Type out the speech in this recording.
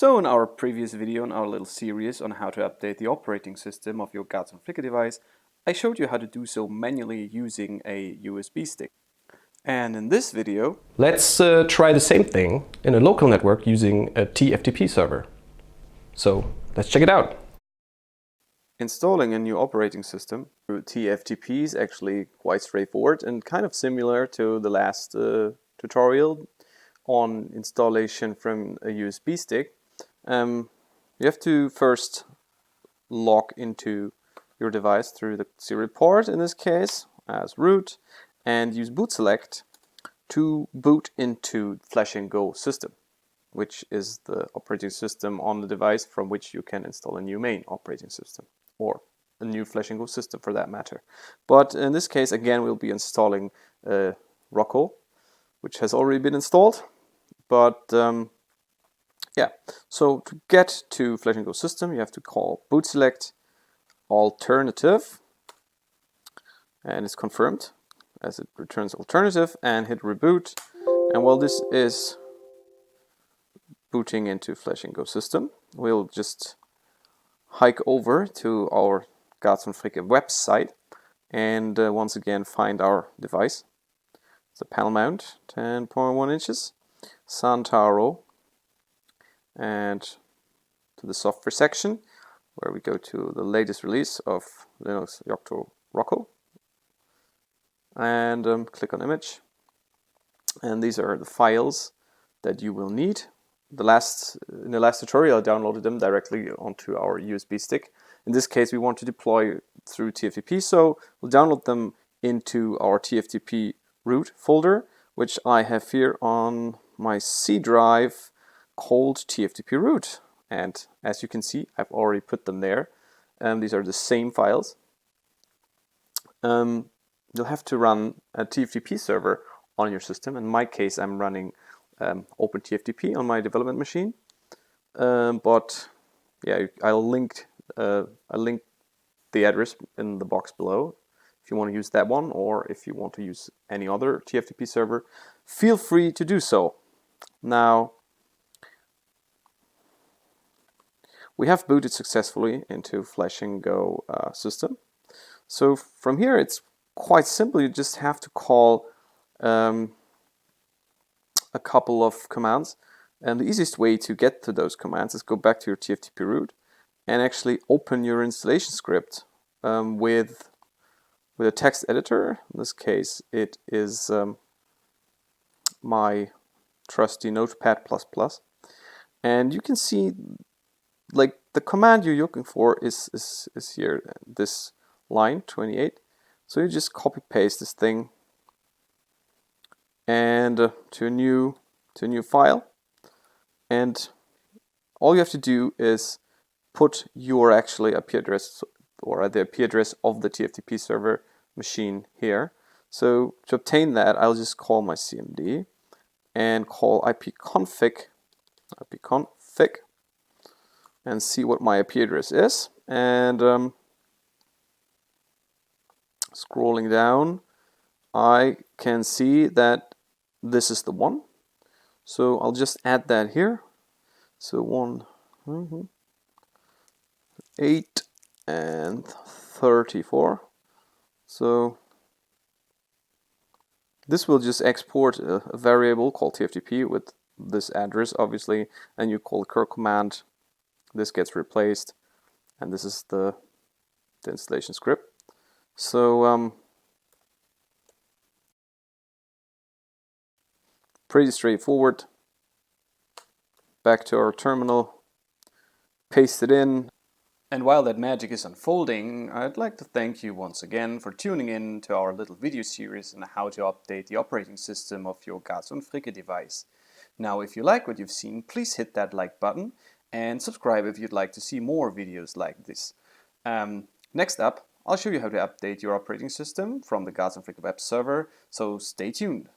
So in our previous video, in our little series on how to update the operating system of your Garz Fricke device, I showed you how to do so manually using a USB stick. And in this video, let's try the same thing in a local network using a TFTP server. So let's check it out. Installing a new operating system through TFTP is actually quite straightforward and kind of similar to the last tutorial on installation from a USB stick. You have to first log into your device through the serial port, in this case as root, and use boot select to boot into Flash & Go system, which is the operating system on the device from which you can install a new main operating system, or a new Flash & Go system for that matter. But in this case, again, we'll be installing Rocco, which has already been installed. But yeah, so to get to Flash & Go system, you have to call boot select alternative, and it's confirmed as it returns alternative, and hit reboot. And while this is booting into Flash & Go system, we'll just hike over to our Garz Fricke website and once again find our device. It's a panel mount, 10.1 inches, Santaro, and to the software section where we go to the latest release of Linux Yocto Rocco, and click on image, and these are the files that you will need. In the last tutorial I downloaded them directly onto our USB stick. In this case we want to deploy through TFTP, so we'll download them into our TFTP root folder, which I have here on my C drive called TFTP root. And as you can see, I've already put them there. These are the same files. You'll have to run a TFTP server on your system. In my case, I'm running OpenTFTP on my development machine. But yeah, I'll link the address in the box below if you want to use that one, or if you want to use any other TFTP server, feel free to do so. Now, we have booted successfully into Flash & Go system. So from here it's quite simple. You just have to call a couple of commands, and the easiest way to get to those commands is go back to your TFTP root and actually open your installation script with a text editor. In this case it is my trusty Notepad++, and you can see like the command you're looking for is here, this line 28. So you just copy paste this thing and to a new file, and all you have to do is put your actually IP address or the IP address of the TFTP server machine here. So to obtain that, I'll just call my CMD and call ipconfig and see what my IP address is. And scrolling down, I can see that this is the one. So I'll just add that here. So 8 and 34. So this will just export a variable called TFTP with this address, obviously, and you call the curl command. This gets replaced, and this is the installation script. So pretty straightforward. Back to our terminal, paste it in. And while that magic is unfolding, I'd like to thank you once again for tuning in to our little video series on how to update the operating system of your Garz Fricke device. Now, if you like what you've seen, please hit that like button and subscribe if you'd like to see more videos like this. Next up, I'll show you how to update your operating system from the Garz Fricke web server, so stay tuned.